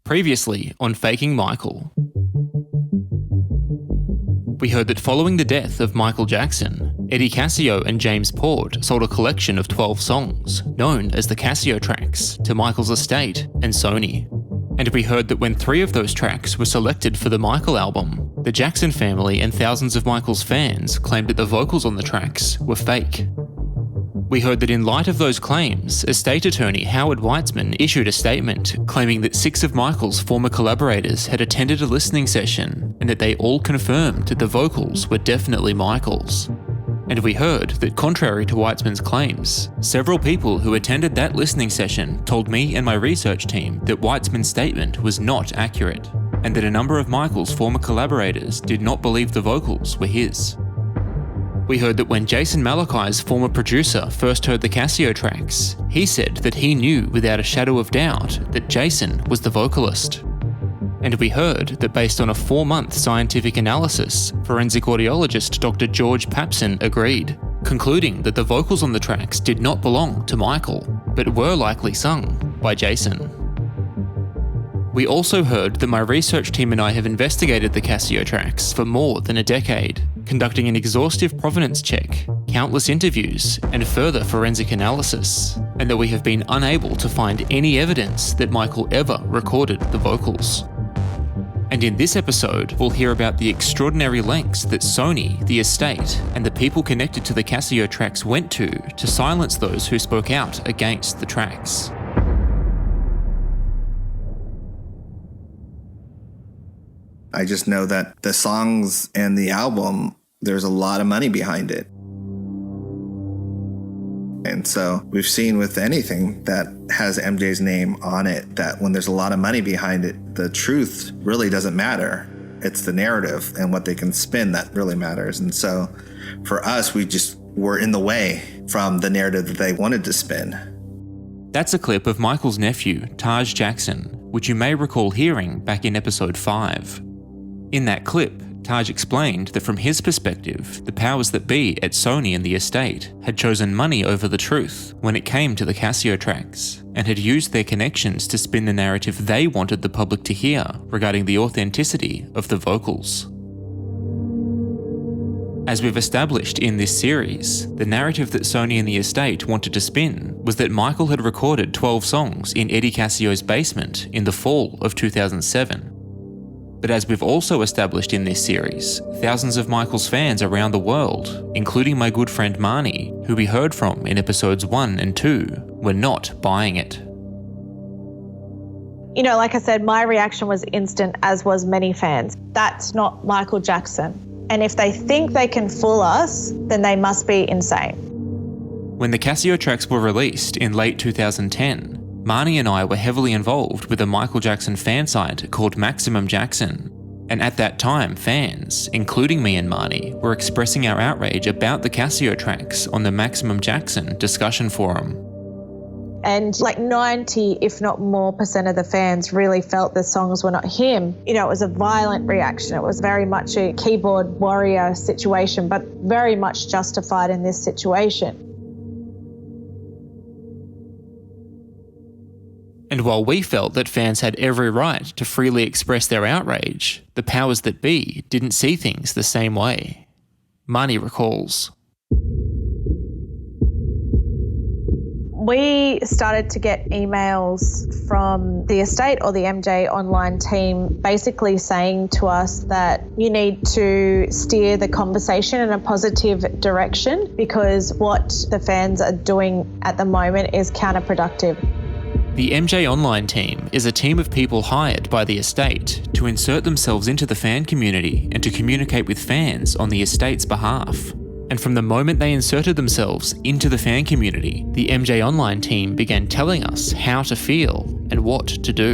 Previously on Faking Michael. We heard that following the death of Michael Jackson, Eddie Cascio and James Port sold a collection of 12 songs, known as the Cascio tracks, to Michael's estate and Sony. And we heard that when 3 of those tracks were selected for the Michael album, the Jackson family and thousands of Michael's fans claimed that the vocals on the tracks were fake. We heard that in light of those claims, estate attorney Howard Weitzman issued a statement claiming that 6 of Michael's former collaborators had attended a listening session and that they all confirmed that the vocals were definitely Michael's. And we heard that contrary to Weitzman's claims, several people who attended that listening session told me and my research team that Weitzman's statement was not accurate, and that a number of Michael's former collaborators did not believe the vocals were his. We heard that when Jason Malachi's former producer first heard the Cascio tracks, he said that he knew without a shadow of doubt that Jason was the vocalist. And we heard that based on a 4-month scientific analysis, forensic audiologist Dr. George Papson agreed, concluding that the vocals on the tracks did not belong to Michael, but were likely sung by Jason. We also heard that my research team and I have investigated the Cascio tracks for more than a decade, conducting an exhaustive provenance check, countless interviews, and further forensic analysis, and that we have been unable to find any evidence that Michael ever recorded the vocals. And in this episode, we'll hear about the extraordinary lengths that Sony, the estate, and the people connected to the Cascio tracks went to silence those who spoke out against the tracks. I just know that the songs and the album, there's a lot of money behind it. And so we've seen with anything that has MJ's name on it, that when there's a lot of money behind it, the truth really doesn't matter. It's the narrative and what they can spin that really matters. And so for us, we just were in the way from the narrative that they wanted to spin. That's a clip of Michael's nephew, Taj Jackson, which you may recall hearing back in episode 5. In that clip, Taj explained that from his perspective, the powers that be at Sony and the estate had chosen money over the truth when it came to the Cascio tracks, and had used their connections to spin the narrative they wanted the public to hear regarding the authenticity of the vocals. As we've established in this series, the narrative that Sony and the estate wanted to spin was that Michael had recorded 12 songs in Eddie Cascio's basement in the fall of 2007. But as we've also established in this series, thousands of Michael's fans around the world, including my good friend Marnie, who we heard from in episodes 1 and 2, were not buying it. You know, like I said, my reaction was instant, as was many fans. That's not Michael Jackson. And if they think they can fool us, then they must be insane. When the Cascio tracks were released in late 2010, Marnie and I were heavily involved with a Michael Jackson fan site called Maximum Jackson. And at that time, fans, including me and Marnie, were expressing our outrage about the Cascio tracks on the Maximum Jackson discussion forum. And like 90, if not more % of the fans really felt the songs were not him. You know, it was a violent reaction. It was very much a keyboard warrior situation, but very much justified in this situation. And while we felt that fans had every right to freely express their outrage, the powers that be didn't see things the same way. Marnie recalls. We started to get emails from the estate or the MJ online team basically saying to us that you need to steer the conversation in a positive direction because what the fans are doing at the moment is counterproductive. The MJ Online team is a team of people hired by the estate to insert themselves into the fan community and to communicate with fans on the estate's behalf. And from the moment they inserted themselves into the fan community, the MJ Online team began telling us how to feel and what to do.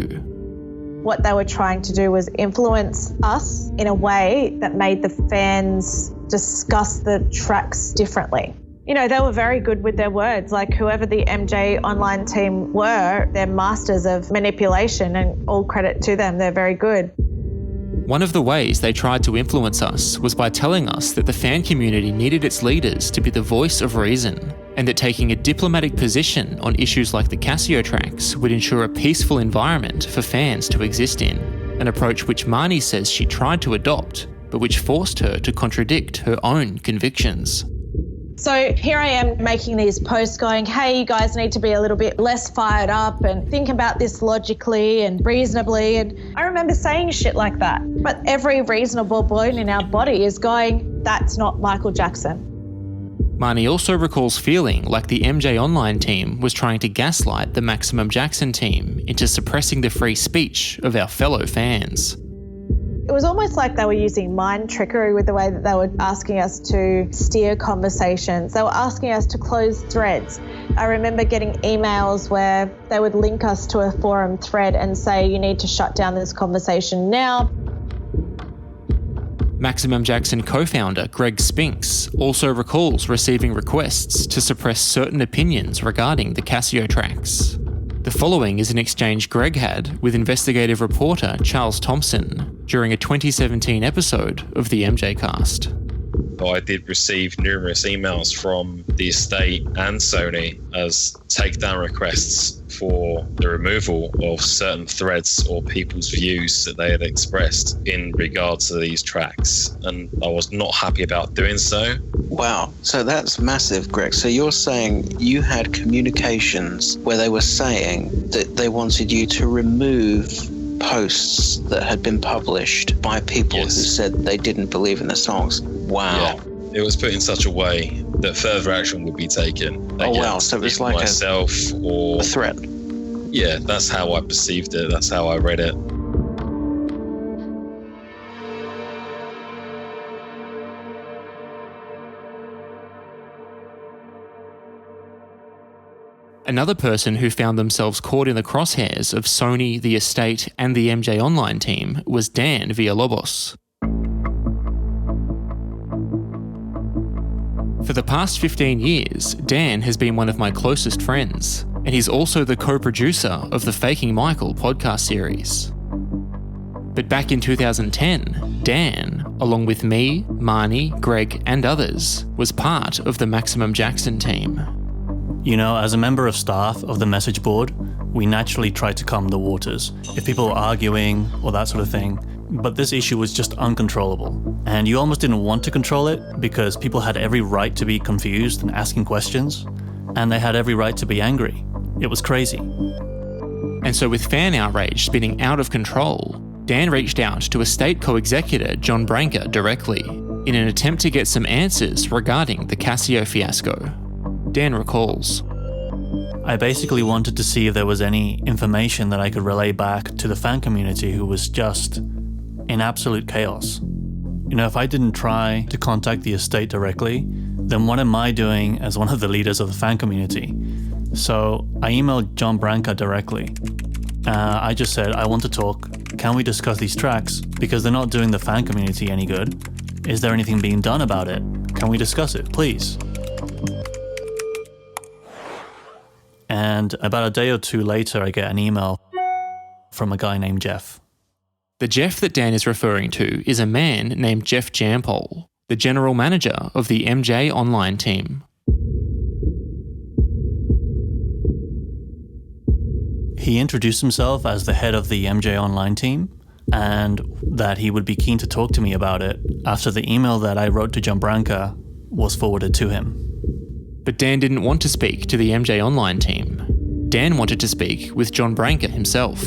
What they were trying to do was influence us in a way that made the fans discuss the tracks differently. You know, they were very good with their words, like whoever the MJ Online team were, they're masters of manipulation and all credit to them, they're very good. One of the ways they tried to influence us was by telling us that the fan community needed its leaders to be the voice of reason, and that taking a diplomatic position on issues like the Cascio tracks would ensure a peaceful environment for fans to exist in, an approach which Marnie says she tried to adopt, but which forced her to contradict her own convictions. So here I am making these posts going, hey, you guys need to be a little bit less fired up and think about this logically and reasonably. And I remember saying shit like that. But every reasonable bone in our body is going, that's not Michael Jackson. Marnie also recalls feeling like the MJ Online team was trying to gaslight the Maximum Jackson team into suppressing the free speech of our fellow fans. It was almost like they were using mind trickery with the way that they were asking us to steer conversations. They were asking us to close threads. I remember getting emails where they would link us to a forum thread and say, you need to shut down this conversation now. Maximum Jackson co-founder Greg Spinks also recalls receiving requests to suppress certain opinions regarding the Cascio tracks. The following is an exchange Greg had with investigative reporter Charles Thompson during a 2017 episode of the MJ Cast. I did receive numerous emails from the estate and Sony as takedown requests for the removal of certain threads or people's views that they had expressed in regards to these tracks, and I was not happy about doing so. Wow, so that's massive, Greg. So you're saying you had communications where they were saying that they wanted you to remove posts that had been published by people who said they didn't believe in the songs. Wow. Yeah, it was put in such a way that further action would be taken. Oh wow, so it was like myself or a threat. Yeah, that's how I perceived it. That's how I read it. Another person who found themselves caught in the crosshairs of Sony, the estate, and the MJ Online team was Dan Villalobos. For the past 15 years, Dan has been one of my closest friends, and he's also the co-producer of the Faking Michael podcast series. But back in 2010, Dan, along with me, Marnie, Greg, and others, was part of the Maximum Jackson team. You know, as a member of staff of the message board, we naturally try to calm the waters if people were arguing or that sort of thing. But this issue was just uncontrollable. And you almost didn't want to control it because people had every right to be confused and asking questions. And they had every right to be angry. It was crazy. And so with fan outrage spinning out of control, Dan reached out to estate co-executor John Branca directly in an attempt to get some answers regarding the Cascio fiasco. Dan recalls. I basically wanted to see if there was any information that I could relay back to the fan community who was just in absolute chaos. You know, if I didn't try to contact the estate directly, then what am I doing as one of the leaders of the fan community? So I emailed John Branca directly. I just said, I want to talk. Can we discuss these tracks? Because they're not doing the fan community any good. Is there anything being done about it? Can we discuss it, please? And about a day or two later, I get an email from a guy named Jeff. The Jeff that Dan is referring to is a man named Jeff Jampol, the general manager of the MJ Online team. He introduced himself as the head of the MJ Online team and that he would be keen to talk to me about it after the email that I wrote to John Branca was forwarded to him. But Dan didn't want to speak to the MJ Online team. Dan wanted to speak with John Branca himself.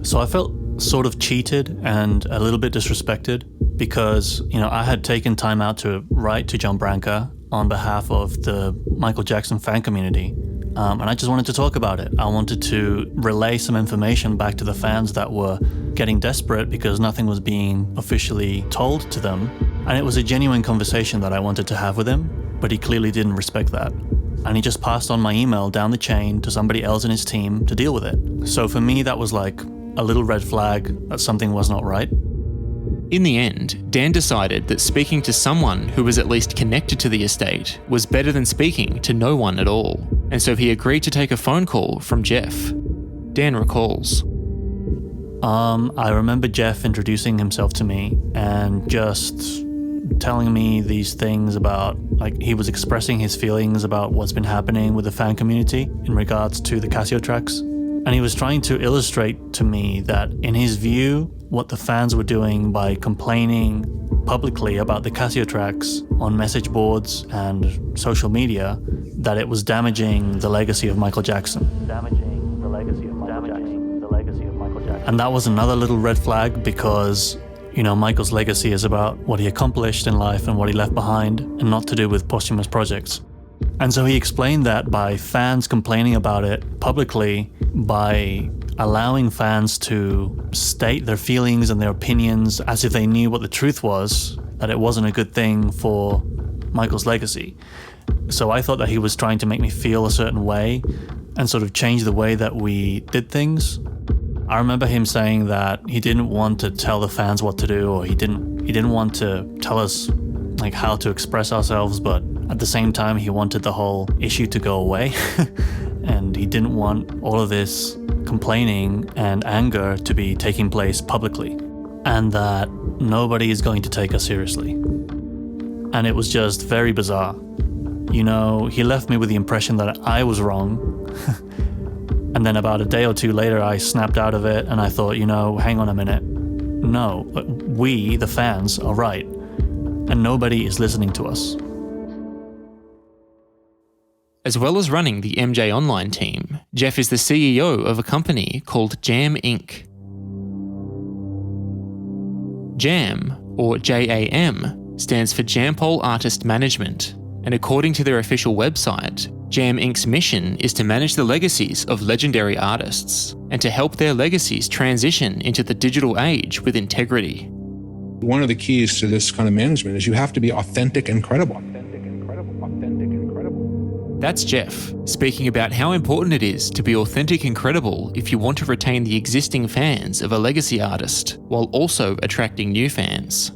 So I felt sort of cheated and a little bit disrespected because, you know, I had taken time out to write to John Branca on behalf of the Michael Jackson fan community. And I just wanted to talk about it. I wanted to relay some information back to the fans that were getting desperate because nothing was being officially told to them. And it was a genuine conversation that I wanted to have with him, but he clearly didn't respect that. And he just passed on my email down the chain to somebody else in his team to deal with it. So for me, that was like a little red flag that something was not right. In the end, Dan decided that speaking to someone who was at least connected to the estate was better than speaking to no one at all, and so he agreed to take a phone call from Jeff. Dan recalls. I remember Jeff introducing himself to me and just telling me these things about, like, he was expressing his feelings about what's been happening with the fan community in regards to the Cascio tracks. And he was trying to illustrate to me that, in his view, what the fans were doing by complaining publicly about the Cascio tracks on message boards and social media, that it was damaging the legacy of Michael Jackson. And that was another little red flag because, you know, Michael's legacy is about what he accomplished in life and what he left behind, and not to do with posthumous projects. And so he explained that by fans complaining about it publicly, by allowing fans to state their feelings and their opinions as if they knew what the truth was, that it wasn't a good thing for Michael's legacy. So I thought that he was trying to make me feel a certain way and sort of change the way that we did things. I remember him saying that he didn't want to tell the fans what to do, or he didn't want to tell us like how to express ourselves, but at the same time he wanted the whole issue to go away. And he didn't want all of this complaining and anger to be taking place publicly, and that nobody is going to take us seriously. And it was just very bizarre. You know, he left me with the impression that I was wrong. And then about a day or two later, I snapped out of it and I thought, you know, hang on a minute. No, we, the fans, are right. And nobody is listening to us. As well as running the MJ Online team, Jeff is the CEO of a company called Jam Inc. Jam, or JAM, stands for Jampol Artist Management, and according to their official website, Jam Inc.'s mission is to manage the legacies of legendary artists and to help their legacies transition into the digital age with integrity. One of the keys to this kind of management is you have to be authentic and credible. That's Jeff, speaking about how important it is to be authentic and credible if you want to retain the existing fans of a legacy artist, while also attracting new fans.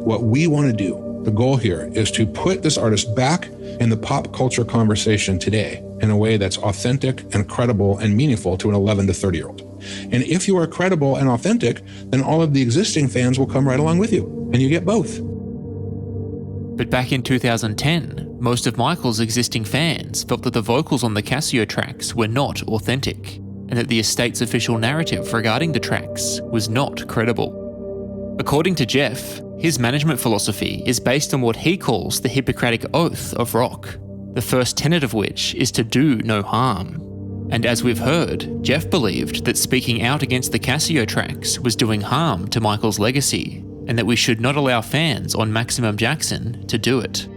What we want to do, the goal here, is to put this artist back in the pop culture conversation today in a way that's authentic and credible and meaningful to an 11 to 30-year-old. And if you are credible and authentic, then all of the existing fans will come right along with you, and you get both. But back in 2010, most of Michael's existing fans felt that the vocals on the Cascio tracks were not authentic, and that the estate's official narrative regarding the tracks was not credible. According to Jeff, his management philosophy is based on what he calls the Hippocratic Oath of rock, the first tenet of which is to do no harm. And as we've heard, Jeff believed that speaking out against the Cascio tracks was doing harm to Michael's legacy, and that we should not allow fans on Maximum Jackson to do it.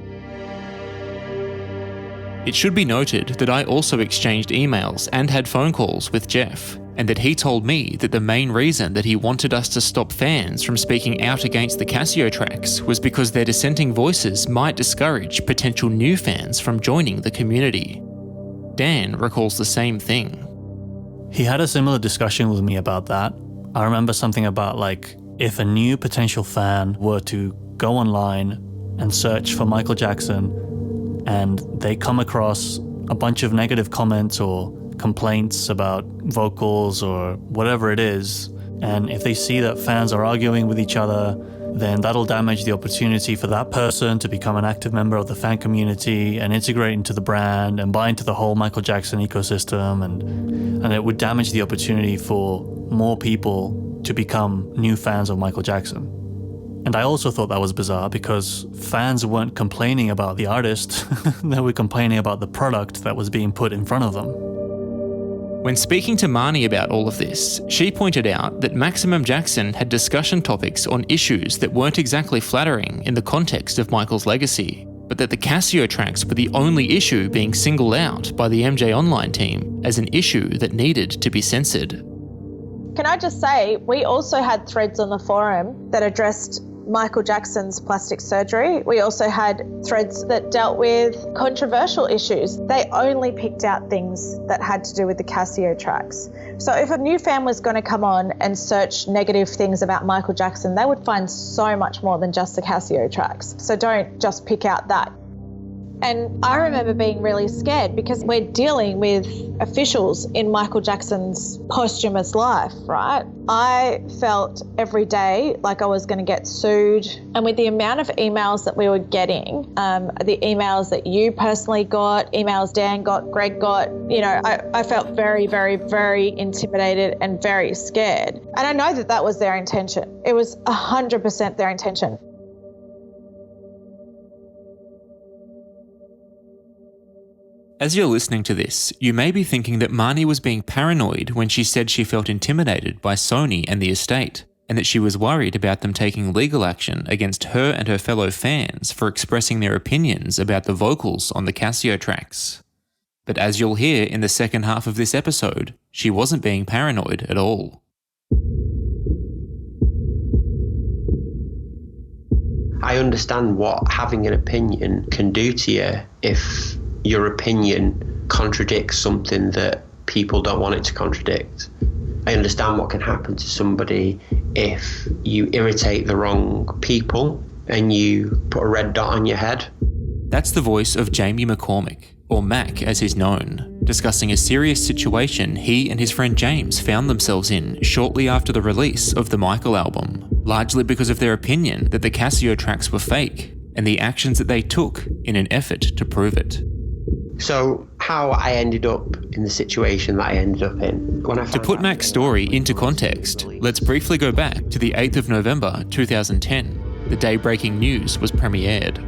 It should be noted that I also exchanged emails and had phone calls with Jeff, and that he told me that the main reason that he wanted us to stop fans from speaking out against the Cascio tracks was because their dissenting voices might discourage potential new fans from joining the community. Dan recalls the same thing. He had a similar discussion with me about that. I remember something about, like, if a new potential fan were to go online and search for Michael Jackson and they come across a bunch of negative comments or complaints about vocals or whatever it is, and if they see that fans are arguing with each other, then that'll damage the opportunity for that person to become an active member of the fan community and integrate into the brand and buy into the whole Michael Jackson ecosystem, and it would damage the opportunity for more people to become new fans of Michael Jackson. And I also thought that was bizarre because fans weren't complaining about the artist, they were complaining about the product that was being put in front of them. When speaking to Marnie about all of this, she pointed out that Maximum Jackson had discussion topics on issues that weren't exactly flattering in the context of Michael's legacy, but that the Cascio tracks were the only issue being singled out by the MJ Online team as an issue that needed to be censored. Can I just say, we also had threads on the forum that addressed Michael Jackson's plastic surgery. We also had threads that dealt with controversial issues. They only picked out things that had to do with the Cascio tracks. So if a new fan was going to come on and search negative things about Michael Jackson, they would find so much more than just the Cascio tracks. So don't just pick out that. And I remember being really scared because we're dealing with officials in Michael Jackson's posthumous life, right? I felt every day like I was going to get sued. And with the amount of emails that we were getting, the emails that you personally got, emails Dan got, Greg got, I felt very, very, very intimidated and very scared. And I know that that was their intention. It was 100% their intention. As you're listening to this, you may be thinking that Marnie was being paranoid when she said she felt intimidated by Sony and the estate, and that she was worried about them taking legal action against her and her fellow fans for expressing their opinions about the vocals on the Cascio tracks. But as you'll hear in the second half of this episode, she wasn't being paranoid at all. I understand what having an opinion can do to you if your opinion contradicts something that people don't want it to contradict. I understand what can happen to somebody if you irritate the wrong people and you put a red dot on your head. That's the voice of Jamie McCormick, or Mac as he's known, discussing a serious situation he and his friend James found themselves in shortly after the release of the Michael album, largely because of their opinion that the Cascio tracks were fake and the actions that they took in an effort to prove it. So how I ended up in the situation that I ended up in. To put Mac's story into context, let's briefly go back to the 8th of November 2010, the day breaking news was premiered.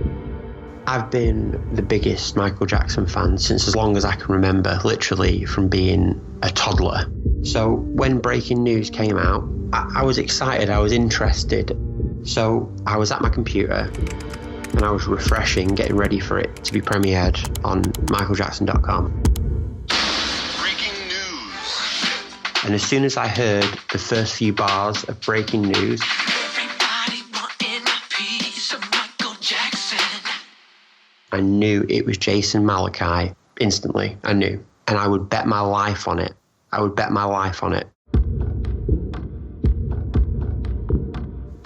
I've been the biggest Michael Jackson fan since as long as I can remember, literally from being a toddler. So when breaking news came out, I was excited, I was interested. So I was at my computer and I was refreshing, getting ready for it to be premiered on michaeljackson.com. Breaking news. And as soon as I heard the first few bars of breaking news, Everybody wanting a piece of Michael Jackson. I knew it was Jason Malachi instantly. I knew. And I would bet my life on it.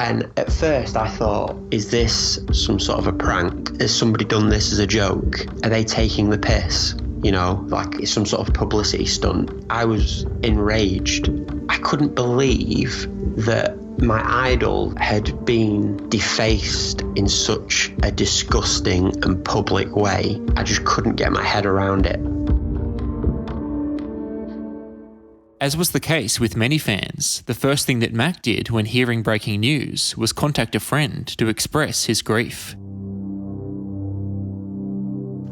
And at first I thought, is this some sort of a prank? Has somebody done this as a joke? Are they taking the piss? Like it's some sort of publicity stunt. I was enraged. I couldn't believe that my idol had been defaced in such a disgusting and public way. I just couldn't get my head around it. As was the case with many fans, the first thing that Mac did when hearing breaking news was contact a friend to express his grief.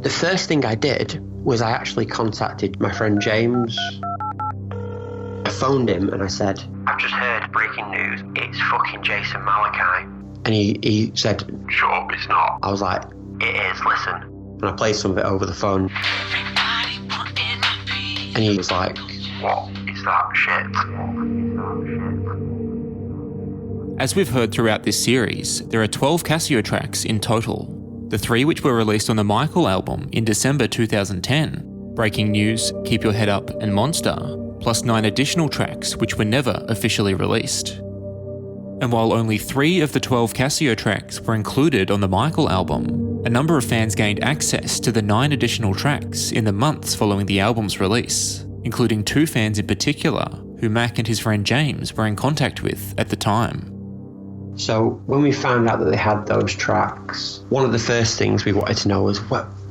The first thing I did was I actually contacted my friend James. I phoned him and I said, I've just heard breaking news, it's fucking Jason Malachi. And he said, shut up, it's not. I was like, it is, listen. And I played some of it over the phone. And he was like, what is that shit? As we've heard throughout this series, there are 12 Cascio tracks in total. The 3 which were released on the Michael album in December 2010, Breaking News, Keep Your Head Up and Monster, plus 9 additional tracks which were never officially released. And while only 3 of the 12 Cascio tracks were included on the Michael album, a number of fans gained access to the 9 additional tracks in the months following the album's release, including 2 fans in particular who Mac and his friend James were in contact with at the time. So when we found out that they had those tracks, one of the first things we wanted to know was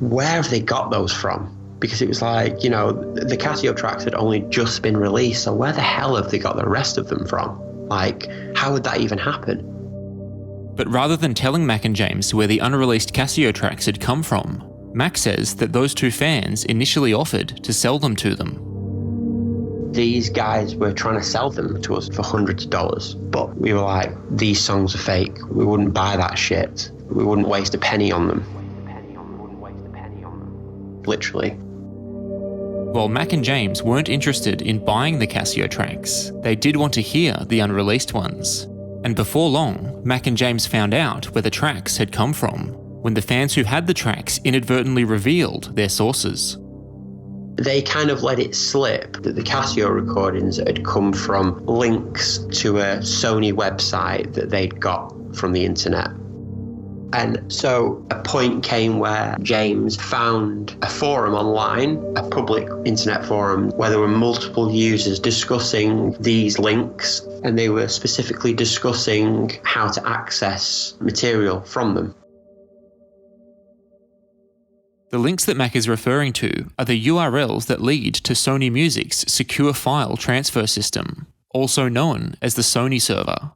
where have they got those from? Because it was like, the Cascio tracks had only just been released, so where the hell have they got the rest of them from? Like, how would that even happen? But rather than telling Mac and James where the unreleased Cascio tracks had come from, Mac says that those 2 fans initially offered to sell them to them. These guys were trying to sell them to us for hundreds of dollars, but we were like, these songs are fake. We wouldn't buy that shit. We wouldn't waste a penny on them. Literally. While Mac and James weren't interested in buying the Cascio tracks, they did want to hear the unreleased ones. And before long, Mac and James found out where the tracks had come from, when the fans who had the tracks inadvertently revealed their sources. They kind of let it slip that the Cascio recordings had come from links to a Sony website that they'd got from the internet. And so a point came where James found a forum online, a public internet forum, where there were multiple users discussing these links, and they were specifically discussing how to access material from them. The links that Mac is referring to are the URLs that lead to Sony Music's secure file transfer system, also known as the Sony server.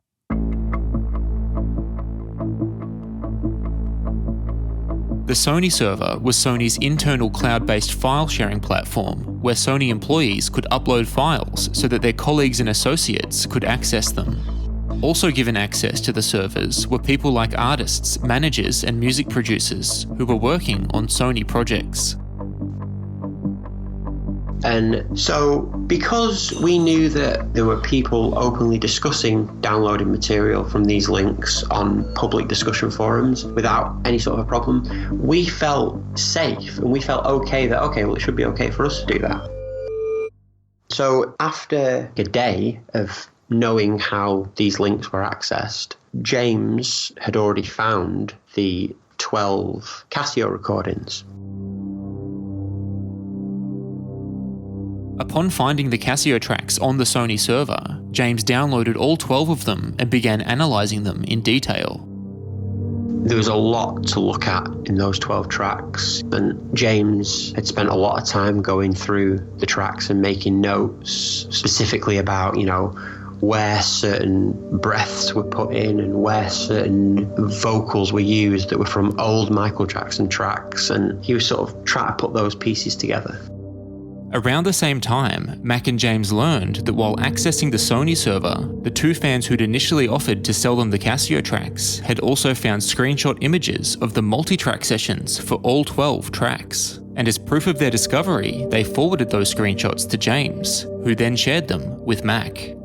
The Sony server was Sony's internal cloud-based file-sharing platform where Sony employees could upload files so that their colleagues and associates could access them. Also given access to the servers were people like artists, managers, and music producers who were working on Sony projects. And so, because we knew that there were people openly discussing downloading material from these links on public discussion forums without any sort of a problem, we felt safe and we felt okay that, okay, well, it should be okay for us to do that. So after a day of knowing how these links were accessed, James had already found the 12 Cascio recordings. Upon finding the Cascio tracks on the Sony server, James downloaded all 12 of them and began analysing them in detail. There was a lot to look at in those 12 tracks, and James had spent a lot of time going through the tracks and making notes specifically about, where certain breaths were put in and where certain vocals were used that were from old Michael Jackson tracks, and he was sort of trying to put those pieces together. Around the same time, Mac and James learned that while accessing the Sony server, the two fans who'd initially offered to sell them the Cascio tracks had also found screenshot images of the multi-track sessions for all 12 tracks. And as proof of their discovery, they forwarded those screenshots to James, who then shared them with Mac.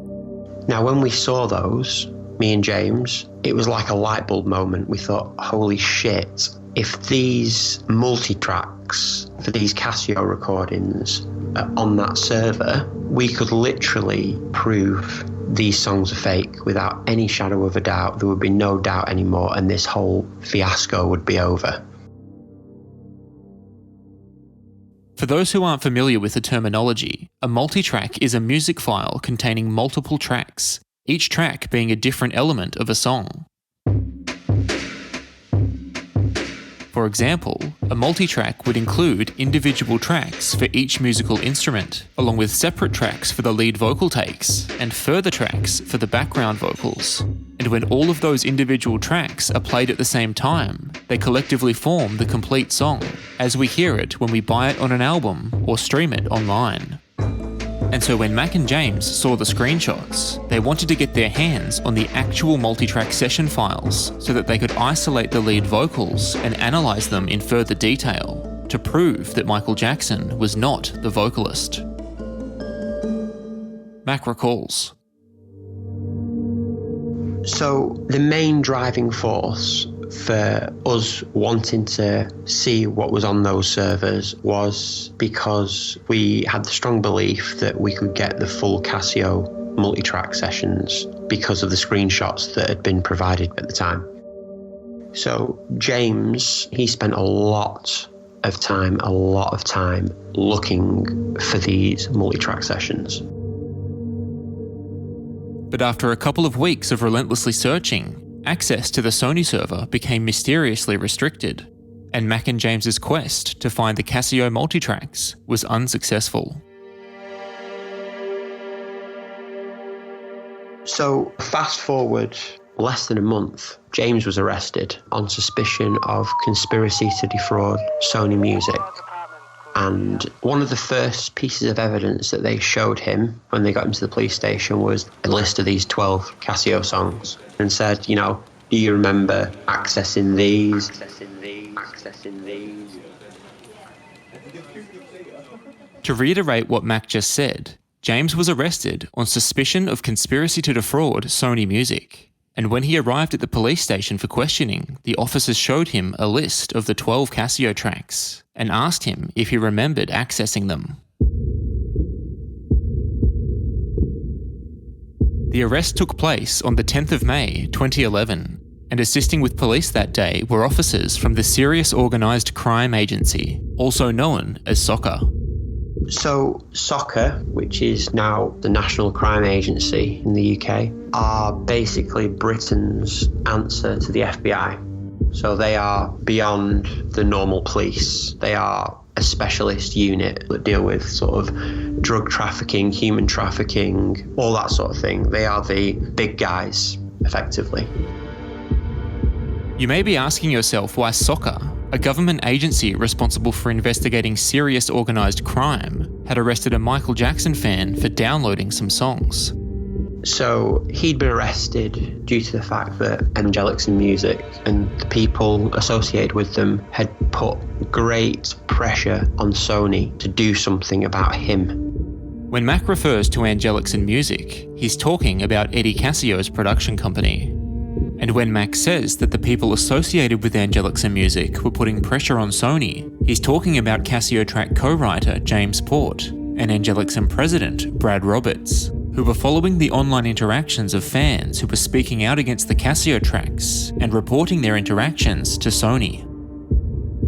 Now, when we saw those, me and James, it was like a light bulb moment. We thought, holy shit, if these multi-tracks for these Cascio recordings are on that server, we could literally prove these songs are fake without any shadow of a doubt. There would be no doubt anymore, and this whole fiasco would be over. For those who aren't familiar with the terminology, a multi-track is a music file containing multiple tracks, each track being a different element of a song. For example, a multi-track would include individual tracks for each musical instrument, along with separate tracks for the lead vocal takes, and further tracks for the background vocals. And when all of those individual tracks are played at the same time, they collectively form the complete song, as we hear it when we buy it on an album or stream it online. And so when Mac and James saw the screenshots, they wanted to get their hands on the actual multi-track session files so that they could isolate the lead vocals and analyse them in further detail to prove that Michael Jackson was not the vocalist. Mac recalls. So the main driving force for us wanting to see what was on those servers was because we had the strong belief that we could get the full Cascio multi-track sessions because of the screenshots that had been provided at the time. So James, he spent a lot of time looking for these multi-track sessions. But after a couple of weeks of relentlessly searching, access to the Sony server became mysteriously restricted, and Mac and James's quest to find the Cascio multitracks was unsuccessful. So fast forward less than a month, James was arrested on suspicion of conspiracy to defraud Sony Music. And one of the first pieces of evidence that they showed him when they got him to the police station was a list of these 12 Cascio songs and said, do you remember accessing these? To reiterate what Mac just said, James was arrested on suspicion of conspiracy to defraud Sony Music. And when he arrived at the police station for questioning, the officers showed him a list of the 12 Cascio tracks and asked him if he remembered accessing them. The arrest took place on the 10th of May 2011, And assisting with police that day were officers from the Serious Organised Crime Agency, also known as SOCA. So, SOCA, which is now the National Crime Agency in the UK, are basically Britain's answer to the FBI. So they are beyond the normal police. They are a specialist unit that deal with sort of drug trafficking, human trafficking, all that sort of thing. They are the big guys, effectively. You may be asking yourself why SOCA, a government agency responsible for investigating serious organised crime, had arrested a Michael Jackson fan for downloading some songs. So he'd been arrested due to the fact that Angelics in Music and the people associated with them had put great pressure on Sony to do something about him. When Mac refers to Angelics in Music, he's talking about Eddie Cassio's production company. And when Mac says that the people associated with Angelics in Music were putting pressure on Sony, he's talking about Cascio track co-writer James Port and Angelics in president Brad Roberts, who were following the online interactions of fans who were speaking out against the Cascio tracks and reporting their interactions to Sony.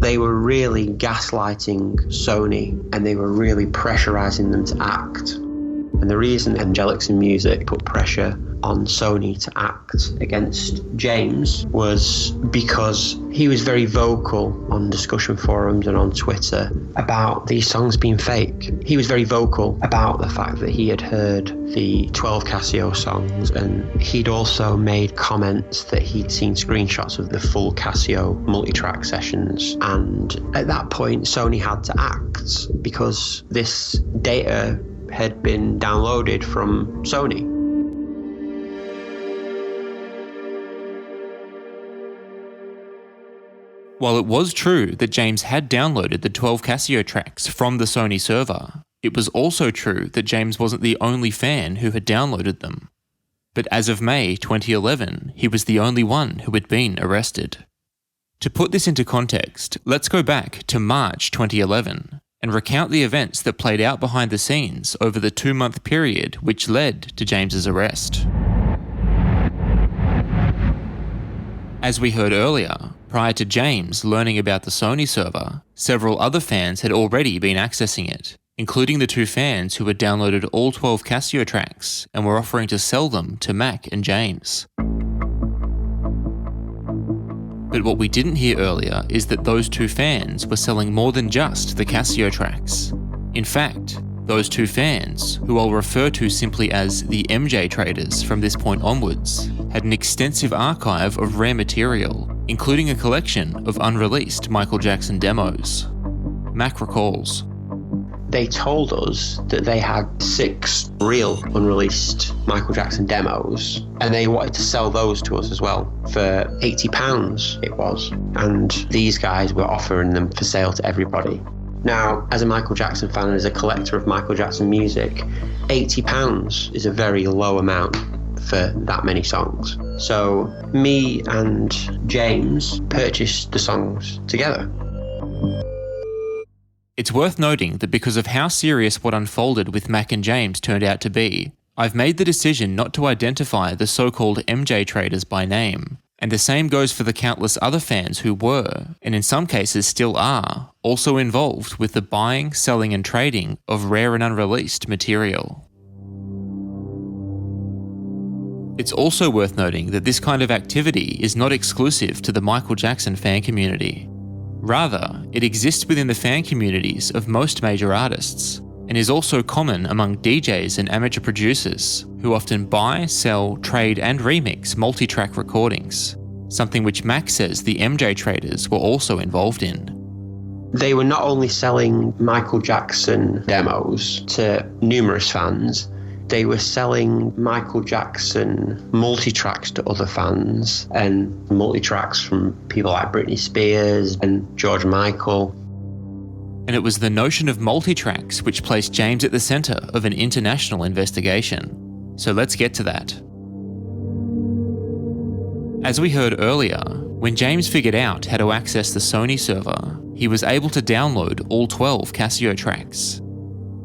They were really gaslighting Sony and they were really pressurizing them to act. And the reason Angelics in Music put pressure on Sony to act against James was because he was very vocal on discussion forums and on Twitter about these songs being fake. He was very vocal about the fact that he had heard the 12 Cascio songs, and he'd also made comments that he'd seen screenshots of the full Cascio multi-track sessions. And at that point, Sony had to act because this data had been downloaded from Sony. While it was true that James had downloaded the 12 Cascio tracks from the Sony server, it was also true that James wasn't the only fan who had downloaded them. But as of May 2011, he was the only one who had been arrested. To put this into context, let's go back to March 2011 and recount the events that played out behind the scenes over the 2-month period which led to James's arrest. As we heard earlier, prior to James learning about the Sony server, several other fans had already been accessing it, including the 2 fans who had downloaded all 12 Cascio tracks and were offering to sell them to Mac and James. But what we didn't hear earlier is that those 2 fans were selling more than just the Cascio tracks. In fact, those 2 fans, who I'll refer to simply as the MJ traders from this point onwards, had an extensive archive of rare material, including a collection of unreleased Michael Jackson demos. Mac recalls, They told us that they had 6 real unreleased Michael Jackson demos, and they wanted to sell those to us as well for £80 it was, and these guys were offering them for sale to everybody. Now, as a Michael Jackson fan and as a collector of Michael Jackson music, £80 is a very low amount for that many songs. So me and James purchased the songs together. It's worth noting that because of how serious what unfolded with Mac and James turned out to be, I've made the decision not to identify the so-called MJ traders by name, and the same goes for the countless other fans who were, and in some cases still are, also involved with the buying, selling and trading of rare and unreleased material. It's also worth noting that this kind of activity is not exclusive to the Michael Jackson fan community. Rather, it exists within the fan communities of most major artists, and is also common among DJs and amateur producers who often buy, sell, trade and remix multi-track recordings, something which Mac says the MJ traders were also involved in. They were not only selling Michael Jackson demos to numerous fans, they were selling Michael Jackson multi-tracks to other fans, and multi-tracks from people like Britney Spears and George Michael. And it was the notion of multi-tracks which placed James at the centre of an international investigation. So let's get to that. As we heard earlier, when James figured out how to access the Sony server, he was able to download all 12 Cascio tracks.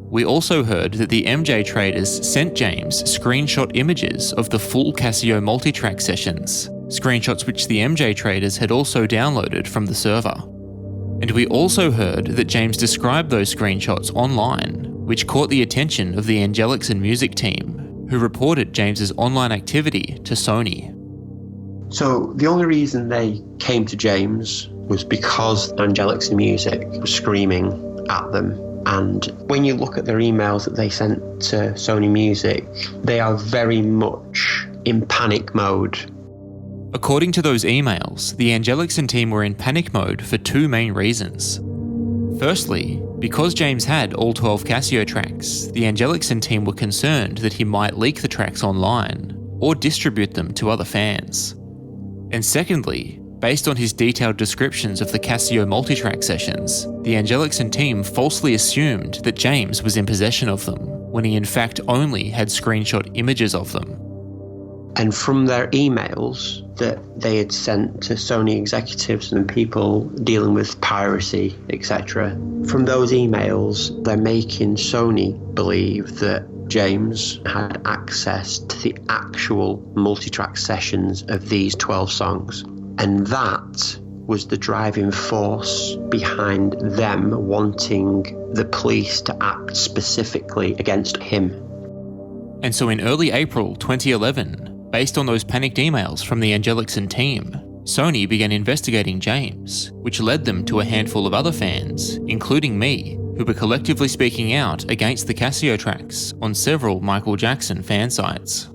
We also heard that the MJ traders sent James screenshot images of the full Cascio multi-track sessions, screenshots which the MJ traders had also downloaded from the server. And we also heard that James described those screenshots online, which caught the attention of the Angelics and Music team, who reported James's online activity to Sony. So the only reason they came to James was because Angelics and Music was screaming at them. And when you look at their emails that they sent to Sony Music, they are very much in panic mode. According to those emails, the Angelics and team were in panic mode for two main reasons. Firstly, because James had all 12 Cascio tracks, the Angelics and team were concerned that he might leak the tracks online or distribute them to other fans. And secondly, based on his detailed descriptions of the Cascio multitrack sessions, the Angelics and team falsely assumed that James was in possession of them, when he in fact only had screenshot images of them. And from their emails that they had sent to Sony executives and people dealing with piracy, etc., from those emails, they're making Sony believe that James had access to the actual multitrack sessions of these 12 songs. And that was the driving force behind them wanting the police to act specifically against him. And so in early April 2011, based on those panicked emails from the Angelics and team, Sony began investigating James, which led them to a handful of other fans, including me, who were collectively speaking out against the Cascio tracks on several Michael Jackson fan sites.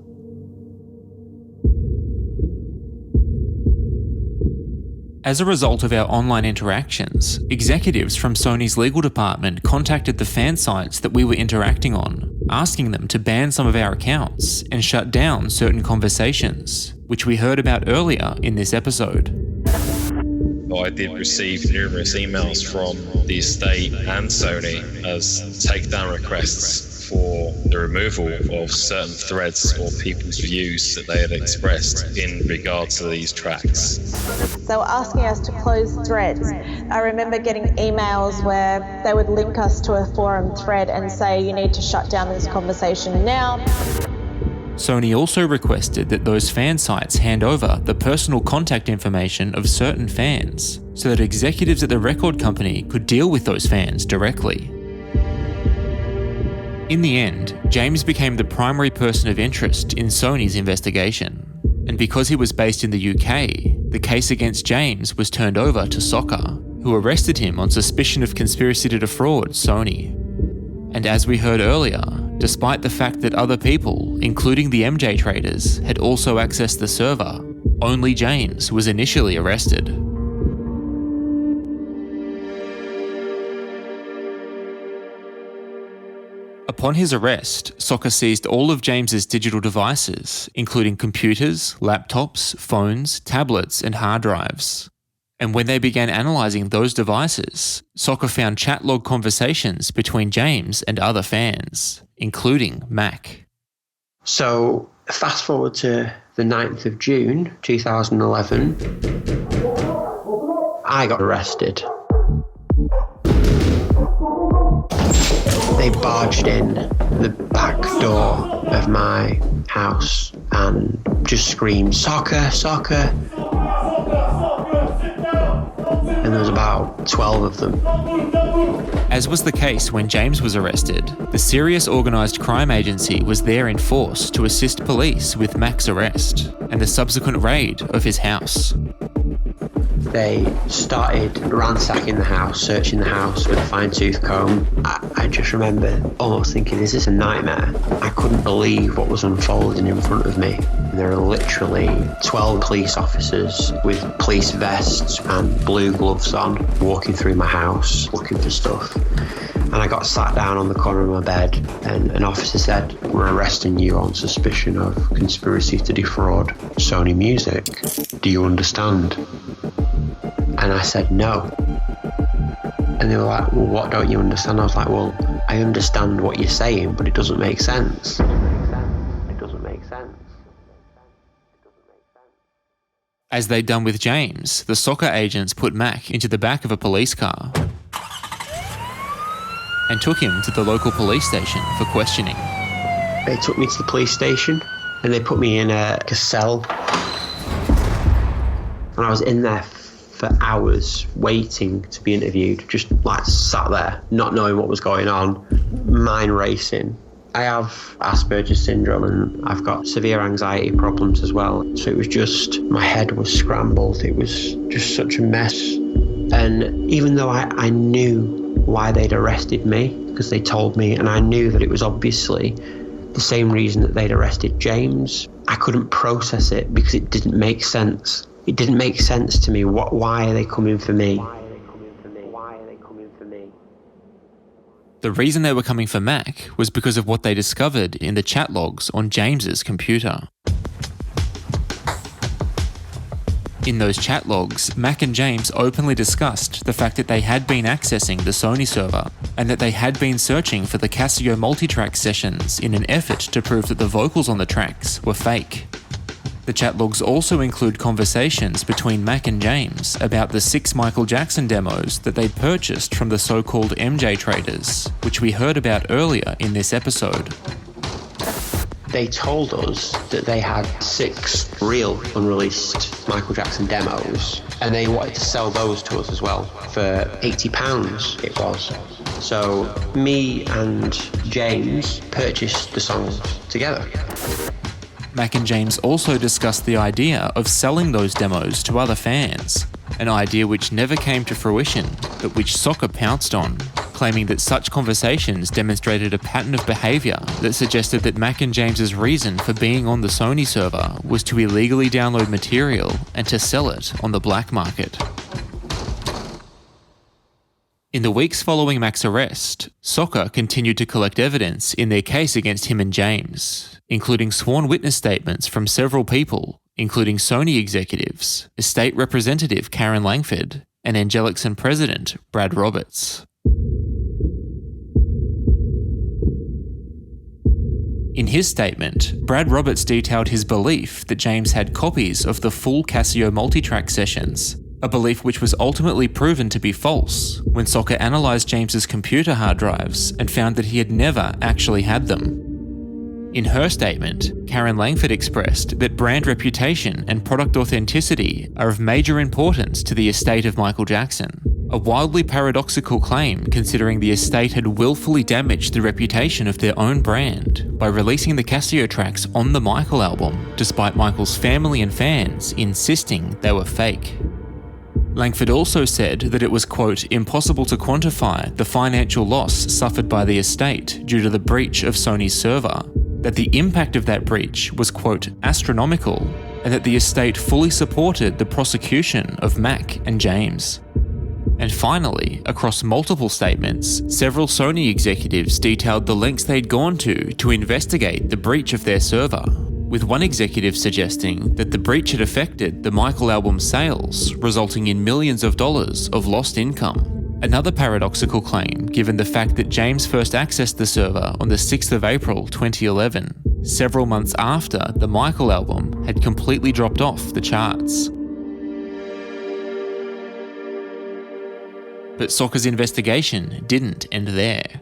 As a result of our online interactions, executives from Sony's legal department contacted the fan sites that we were interacting on, asking them to ban some of our accounts and shut down certain conversations, which we heard about earlier in this episode. I did receive numerous emails from the estate and Sony as takedown requests for the removal of certain threads or people's views that they had expressed in regard to these tracks. They were asking us to close threads. I remember getting emails where they would link us to a forum thread and say, you need to shut down this conversation now. Sony also requested that those fan sites hand over the personal contact information of certain fans so that executives at the record company could deal with those fans directly. In the end, James became the primary person of interest in Sony's investigation, and because he was based in the UK, the case against James was turned over to Soccer, who arrested him on suspicion of conspiracy to defraud Sony. And as we heard earlier, despite the fact that other people, including the MJ traders, had also accessed the server, only James was initially arrested. Upon his arrest, Soccer seized all of James's digital devices, including computers, laptops, phones, tablets, and hard drives. And when they began analysing those devices, Soccer found chat log conversations between James and other fans, including Mac. So, fast forward to the 9th of June 2011, I got arrested. They barged in the back door of my house and just screamed, "Soccer, soccer!" And there was about 12 of them. As was the case when James was arrested, the Serious Organised Crime Agency was there in force to assist police with Mac's arrest and the subsequent raid of his house. They started ransacking the house, searching the house with a fine-tooth comb. I just remember almost thinking, is this a nightmare? I couldn't believe what was unfolding in front of me. There are literally 12 police officers with police vests and blue gloves on, walking through my house, looking for stuff. And I got sat down on the corner of my bed, and an officer said, "We're arresting you on suspicion of conspiracy to defraud Sony Music. Do you understand?" And I said, "No." And they were like, "Well, what don't you understand?" I was like, "Well, I understand what you're saying, but it doesn't make sense." It doesn't make sense. As they'd done with James, the Soccer agents put Mac into the back of a police car and took him to the local police station for questioning. They took me to the police station and they put me in a cell. And I was in there for hours waiting to be interviewed, just like sat there, not knowing what was going on, mind racing. I have Asperger's syndrome and I've got severe anxiety problems as well. So it was just, my head was scrambled. It was just such a mess. And even though I knew why they'd arrested me, because they told me, and I knew that it was obviously the same reason that they'd arrested James, I couldn't process it because it didn't make sense. It didn't make sense to me. Why are they coming for me? The reason they were coming for Mac was because of what they discovered in the chat logs on James's computer. In those chat logs, Mac and James openly discussed the fact that they had been accessing the Sony server and that they had been searching for the Cascio multitrack sessions in an effort to prove that the vocals on the tracks were fake. The chat logs also include conversations between Mac and James about the 6 Michael Jackson demos that they'd purchased from the so-called MJ traders, which we heard about earlier in this episode. They told us that they had 6 real unreleased Michael Jackson demos, and they wanted to sell those to us as well for £80 it was. So me and James purchased the songs together. Mac and James also discussed the idea of selling those demos to other fans, an idea which never came to fruition, but which Soccer pounced on, claiming that such conversations demonstrated a pattern of behaviour that suggested that Mac and James's reason for being on the Sony server was to illegally download material and to sell it on the black market. In the weeks following Mac's arrest, Soccer continued to collect evidence in their case against him and James, including sworn witness statements from several people, including Sony executives, Estate Representative Karen Langford, and Angelicsson President Brad Roberts. In his statement, Brad Roberts detailed his belief that James had copies of the full Cascio multitrack sessions, a belief which was ultimately proven to be false when Soccer analysed James's computer hard drives and found that he had never actually had them. In her statement, Karen Langford expressed that brand reputation and product authenticity are of major importance to the estate of Michael Jackson, a wildly paradoxical claim considering the estate had willfully damaged the reputation of their own brand by releasing the Cascio tracks on the Michael album, despite Michael's family and fans insisting they were fake. Langford also said that it was, quote, impossible to quantify the financial loss suffered by the estate due to the breach of Sony's server, that the impact of that breach was, quote, astronomical, and that the estate fully supported the prosecution of Mac and James. And finally, across multiple statements, several Sony executives detailed the lengths they'd gone to investigate the breach of their server, with one executive suggesting that the breach had affected the Michael album sales, resulting in millions of dollars of lost income. Another paradoxical claim, given the fact that James first accessed the server on the 6th of April 2011, several months after the Michael album had completely dropped off the charts. But Soccer's investigation didn't end there.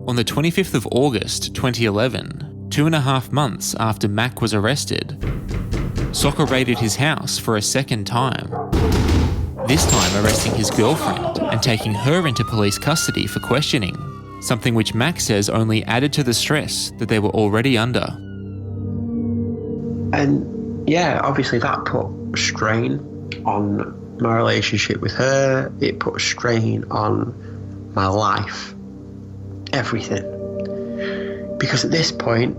On the 25th of August 2011, 2.5 months after Mac was arrested, Soccer raided his house for a second time, this time arresting his girlfriend and taking her into police custody for questioning, something which Mac says only added to the stress that they were already under. And yeah, obviously that put strain on my relationship with her. It put strain on my life. Everything. Because at this point,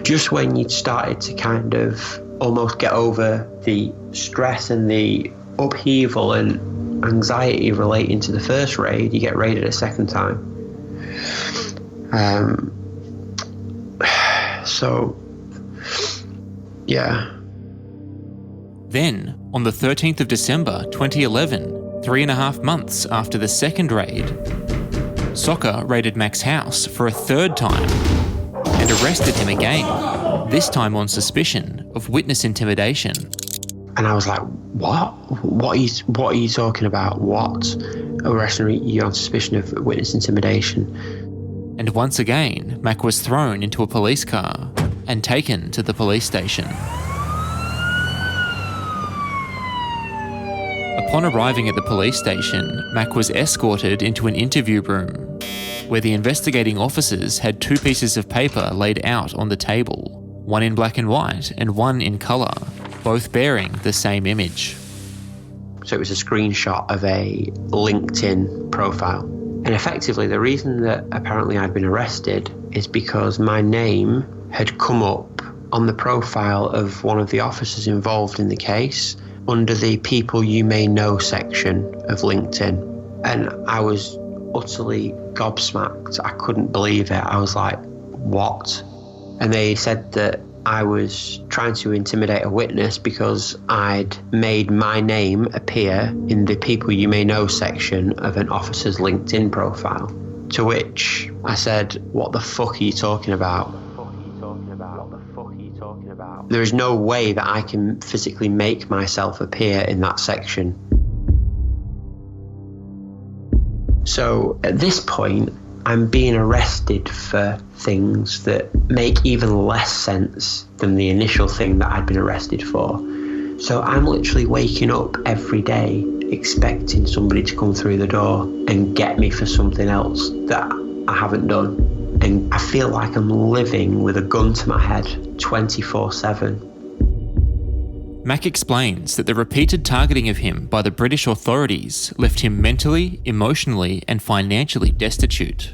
just when you'd started to kind of almost get over the stress and the upheaval and anxiety relating to the first raid, you get raided a second time. So, yeah. Then, on the 13th of December 2011, 3.5 months after the second raid, Soccer raided Mac's house for a third time and arrested him again, this time on suspicion of witness intimidation. And I was like, what? What are you talking about? What? Arresting you on suspicion of witness intimidation. And once again, Mac was thrown into a police car and taken to the police station. Upon arriving at the police station, Mac was escorted into an interview room where the investigating officers had two pieces of paper laid out on the table, one in black and white and one in colour, both bearing the same image. So it was a screenshot of a LinkedIn profile. And effectively, the reason that apparently I'd been arrested is because my name had come up on the profile of one of the officers involved in the case under the People You May Know section of LinkedIn. And I was utterly gobsmacked. I couldn't believe it. I was like, what? And they said that I was trying to intimidate a witness because I'd made my name appear in the People You May Know section of an officer's LinkedIn profile. To which I said, what the fuck are you talking about? There is no way that I can physically make myself appear in that section. So at this point, I'm being arrested for things that make even less sense than the initial thing that I'd been arrested for. So I'm literally waking up every day expecting somebody to come through the door and get me for something else that I haven't done. And I feel like I'm living with a gun to my head 24/7. Mac explains that the repeated targeting of him by the British authorities left him mentally, emotionally, and financially destitute.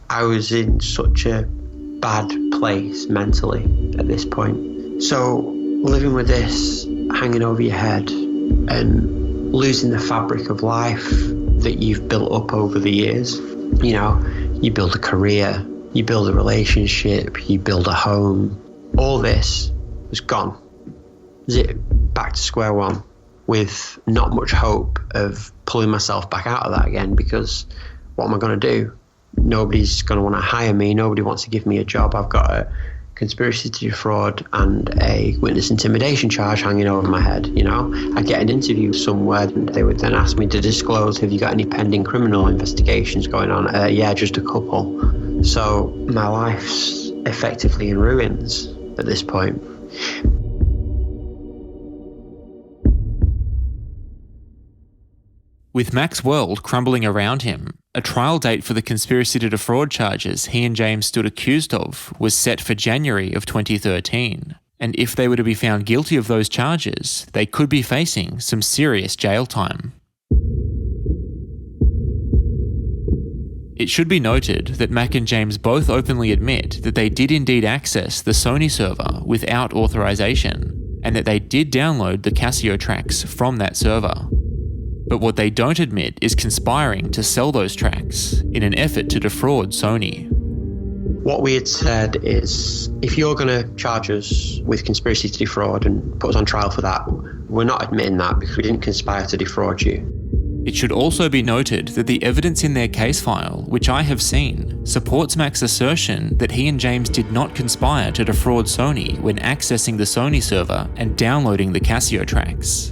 I was in such a bad place mentally at this point. So living with this hanging over your head and losing the fabric of life that you've built up over the years, you know, you build a career, you build a relationship, you build a home. All this was gone. Back to square one with not much hope of pulling myself back out of that again, because what am I going to do? Nobody's going to want to hire me. Nobody wants to give me a job. I've got a conspiracy to defraud and a witness intimidation charge hanging over my head. You know, I'd get an interview somewhere and they would then ask me to disclose, have you got any pending criminal investigations going on? Yeah, just a couple. So my life's effectively in ruins at this point. With Mac's world crumbling around him, a trial date for the conspiracy to defraud charges he and James stood accused of was set for January of 2013, and if they were to be found guilty of those charges, they could be facing some serious jail time. It should be noted that Mac and James both openly admit that they did indeed access the Sony server without authorization, and that they did download the Cascio tracks from that server. But what they don't admit is conspiring to sell those tracks in an effort to defraud Sony. What we had said is, if you're going to charge us with conspiracy to defraud and put us on trial for that, we're not admitting that because we didn't conspire to defraud you. It should also be noted that the evidence in their case file, which I have seen, supports Mac's assertion that he and James did not conspire to defraud Sony when accessing the Sony server and downloading the Cascio tracks.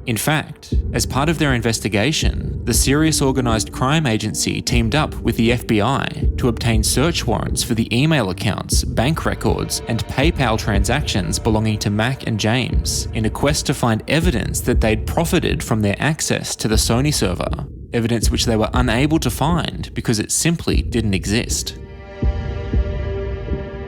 In fact, as part of their investigation, the Serious Organised Crime Agency teamed up with the FBI to obtain search warrants for the email accounts, bank records, and PayPal transactions belonging to Mac and James in a quest to find evidence that they'd profited from their access to the Sony server, evidence which they were unable to find because it simply didn't exist.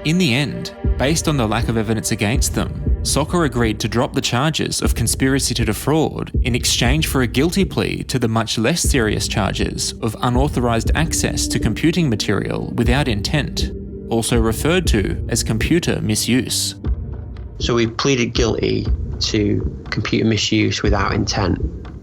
In the end, based on the lack of evidence against them, Soccer agreed to drop the charges of conspiracy to defraud in exchange for a guilty plea to the much less serious charges of unauthorized access to computing material without intent, also referred to as computer misuse. So we pleaded guilty to computer misuse without intent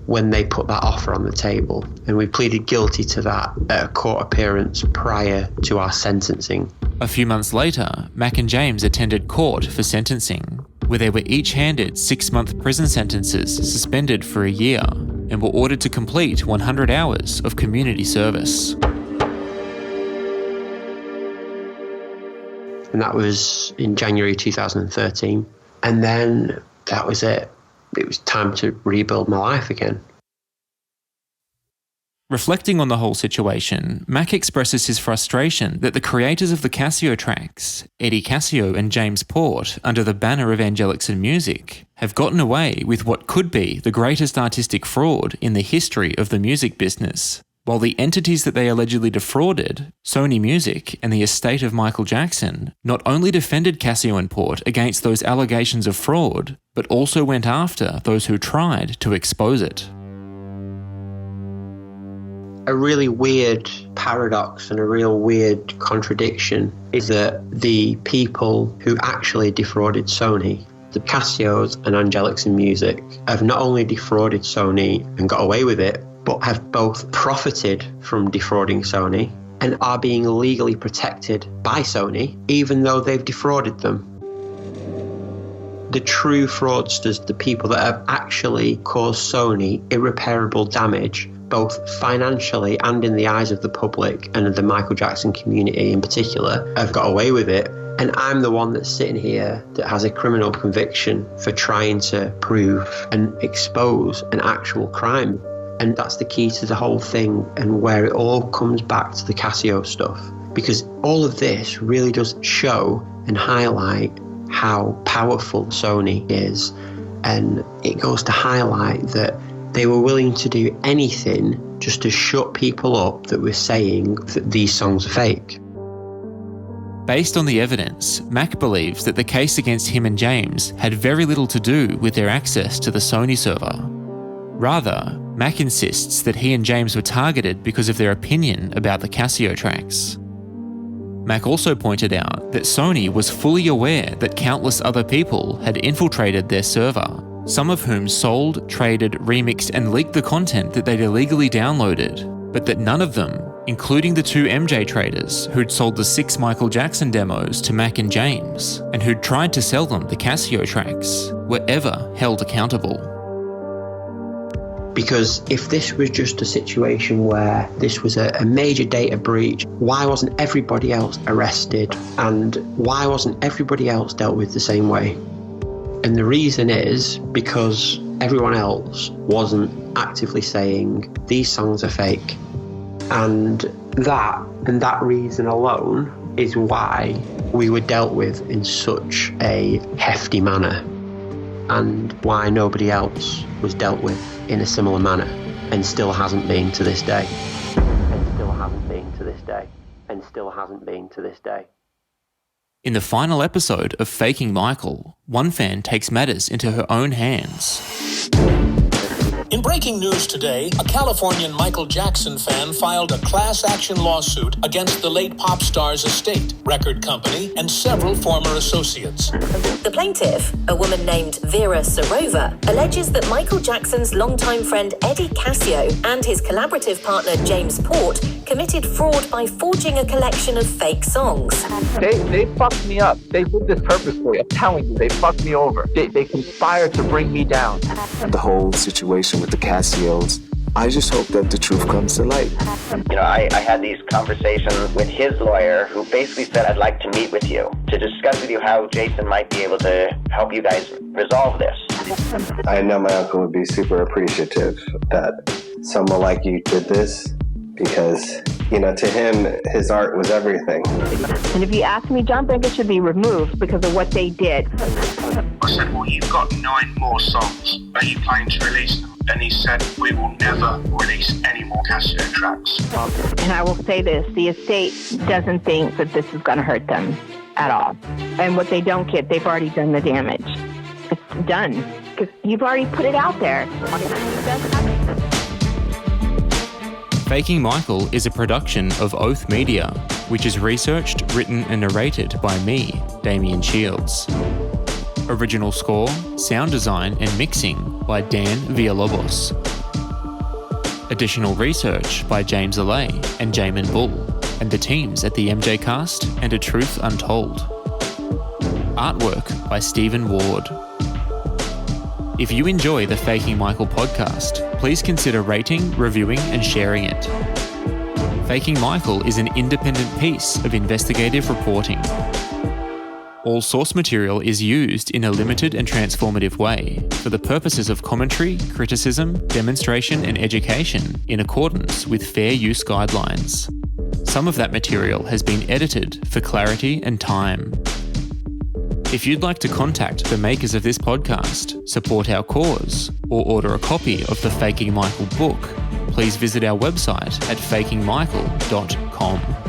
when they put that offer on the table, and we pleaded guilty to that at a court appearance prior to our sentencing. A few months later, Mac and James attended court for sentencing, where they were each handed 6-month prison sentences suspended for a year and were ordered to complete 100 hours of community service. And that was in January 2013. And then that was it. It was time to rebuild my life again. Reflecting on the whole situation, Mac expresses his frustration that the creators of the Cascio tracks, Eddie Cascio and James Port, under the banner of Angelics and Music, have gotten away with what could be the greatest artistic fraud in the history of the music business, while the entities that they allegedly defrauded, Sony Music and the estate of Michael Jackson, not only defended Cascio and Port against those allegations of fraud, but also went after those who tried to expose it. A really weird paradox and a real weird contradiction is that the people who actually defrauded Sony, the Cassios and Angelics in Music, have not only defrauded Sony and got away with it, but have both profited from defrauding Sony and are being legally protected by Sony, even though they've defrauded them. The true fraudsters, the people that have actually caused Sony irreparable damage, both financially and in the eyes of the public and of the Michael Jackson community in particular, have got away with it. And I'm the one that's sitting here that has a criminal conviction for trying to prove and expose an actual crime. And that's the key to the whole thing, and where it all comes back to the Cascio stuff. Because all of this really does show and highlight how powerful Sony is. And it goes to highlight that they were willing to do anything just to shut people up that were saying that these songs are fake. Based on the evidence, Mac believes that the case against him and James had very little to do with their access to the Sony server. Rather, Mac insists that he and James were targeted because of their opinion about the Cascio tracks. Mac also pointed out that Sony was fully aware that countless other people had infiltrated their server, some of whom sold, traded, remixed and leaked the content that they'd illegally downloaded, but that none of them, including the 2 MJ traders who'd sold the 6 Michael Jackson demos to Mac and James, and who'd tried to sell them the Cascio tracks, were ever held accountable. Because if this was just a situation where this was a major data breach, why wasn't everybody else arrested? And why wasn't everybody else dealt with the same way? And the reason is because everyone else wasn't actively saying these songs are fake. And that reason alone is why we were dealt with in such a hefty manner, and why nobody else was dealt with in a similar manner, and still hasn't been to this day. And still hasn't been to this day. And still hasn't been to this day. In the final episode of Faking Michael, one fan takes matters into her own hands. In breaking news today, a Californian Michael Jackson fan filed a class action lawsuit against the late pop star's estate, record company, and several former associates. The plaintiff, a woman named Vera Sarova, alleges that Michael Jackson's longtime friend Eddie Cascio and his collaborative partner James Port committed fraud by forging a collection of fake songs. They fucked me up. They did this purposely. I'm telling you, they fucked me over. They conspired to bring me down. The whole situation with the Cassios, I just hope that the truth comes to light. You know, I had these conversations with his lawyer, who basically said, I'd like to meet with you to discuss with you how Jason might be able to help you guys resolve this. I know my uncle would be super appreciative that someone like you did this, because, you know, to him, his art was everything. And if you ask me, John Branca should be removed because of what they did. I said, well, you've got 9 more songs. Are you planning to release them? And he said, we will never release any more Cascio tracks. And I will say this, the estate doesn't think that this is going to hurt them at all. And what they don't get, they've already done the damage. It's done, because you've already put it out there. Faking Michael is a production of Oath Media, which is researched, written and narrated by me, Damien Shields. Original score, sound design and mixing by Dan Villalobos. Additional research by James Allais and Jamin Bull, and the teams at the MJ Cast and A Truth Untold. Artwork by Stephen Ward. If you enjoy the Faking Michael podcast, please consider rating, reviewing and sharing it. Faking Michael is an independent piece of investigative reporting. All source material is used in a limited and transformative way for the purposes of commentary, criticism, demonstration, and education in accordance with fair use guidelines. Some of that material has been edited for clarity and time. If you'd like to contact the makers of this podcast, support our cause, or order a copy of the Faking Michael book, please visit our website at fakingmichael.com.